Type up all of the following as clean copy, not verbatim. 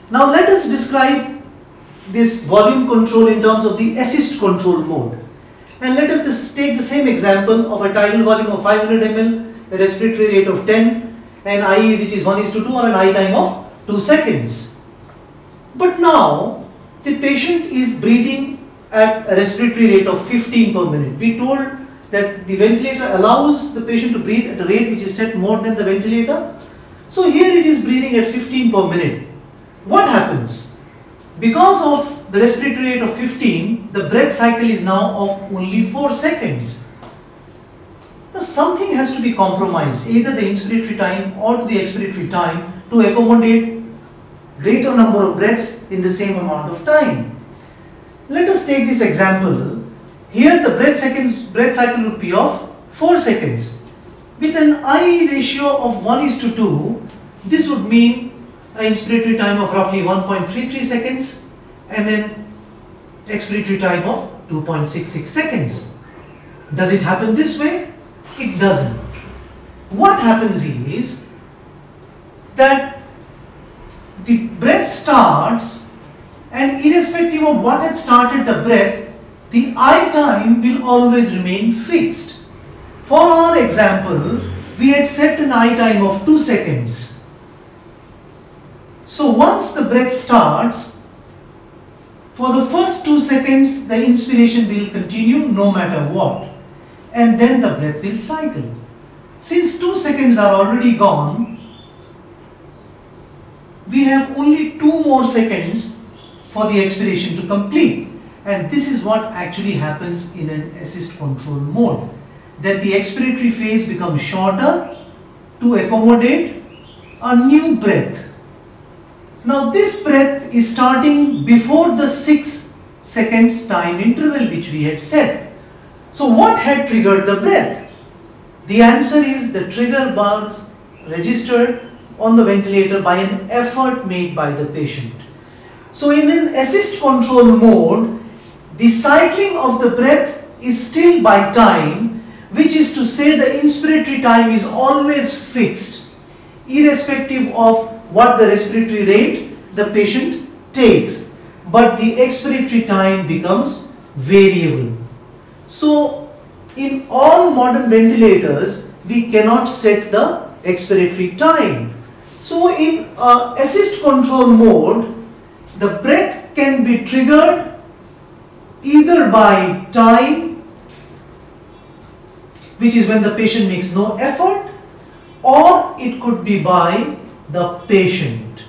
Now let us describe this volume control in terms of the assist control mode. And let us take the same example of a tidal volume of 500 ml, a respiratory rate of 10, and I which is 1:2 or an I time of 2 seconds. But now the patient is breathing at a respiratory rate of 15 per minute. We told that the ventilator allows the patient to breathe at a rate which is set more than the ventilator. So here it is breathing at 15 per minute. What happens? Because of the respiratory rate of 15, the breath cycle is now of only 4 seconds. Now something has to be compromised, either the inspiratory time or the expiratory time, to accommodate greater number of breaths in the same amount of time. Let us take this example. Here the breath cycle would be of 4 seconds. With an I ratio of 1:2, this would mean an inspiratory time of roughly 1.33 seconds and an expiratory time of 2.66 seconds. Does it happen this way? It doesn't. What happens is that the breath starts, and irrespective of what had started the breath, the I time will always remain fixed. For our example, we had set an I time of 2 seconds. So once the breath starts, for the first 2 seconds, the inspiration will continue no matter what, and then the breath will cycle. Since 2 seconds are already gone, we have only 2 more seconds for the expiration to complete, and this is what actually happens in an assist control mode, that the expiratory phase becomes shorter to accommodate a new breath. Now this breath is starting before the 6 seconds time interval which we had set. So what had triggered the breath? The answer is the trigger bars registered on the ventilator by an effort made by the patient. So in an assist control mode, the cycling of the breath is still by time, which is to say the inspiratory time is always fixed, irrespective of what the respiratory rate the patient takes, but the expiratory time becomes variable. So in all modern ventilators, we cannot set the expiratory time. So in assist control mode, the breath can be triggered either by time, which is when the patient makes no effort, or it could be by the patient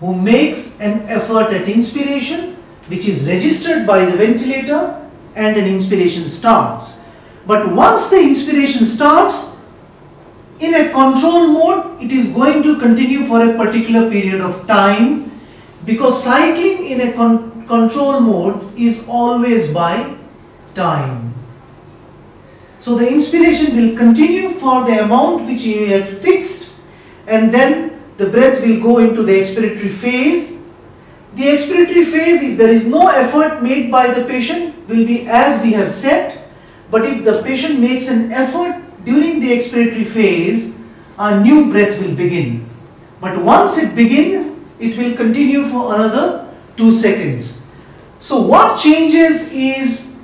who makes an effort at inspiration, which is registered by the ventilator, and an inspiration starts. But once the inspiration starts, in a control mode, it is going to continue for a particular period of time, because cycling in a control mode is always by time. So the inspiration will continue for the amount which you had fixed, and then the breath will go into the expiratory phase. The expiratory phase, if there is no effort made by the patient, will be as we have set. But if the patient makes an effort during the expiratory phase, a new breath will begin. But once it begins, it will continue for another 2 seconds. So what changes is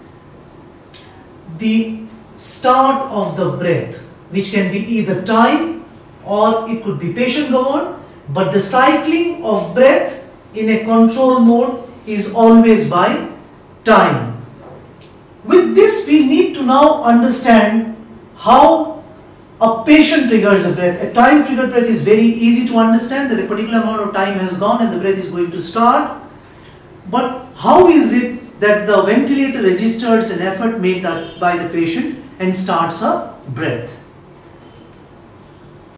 the start of the breath, which can be either time or it could be patient governed, but the cycling of breath in a control mode is always by time. With this, we need to now understand how a patient triggers a breath. A time triggered breath is very easy to understand, that a particular amount of time has gone and the breath is going to start. But how is it that the ventilator registers an effort made by the patient and starts a breath?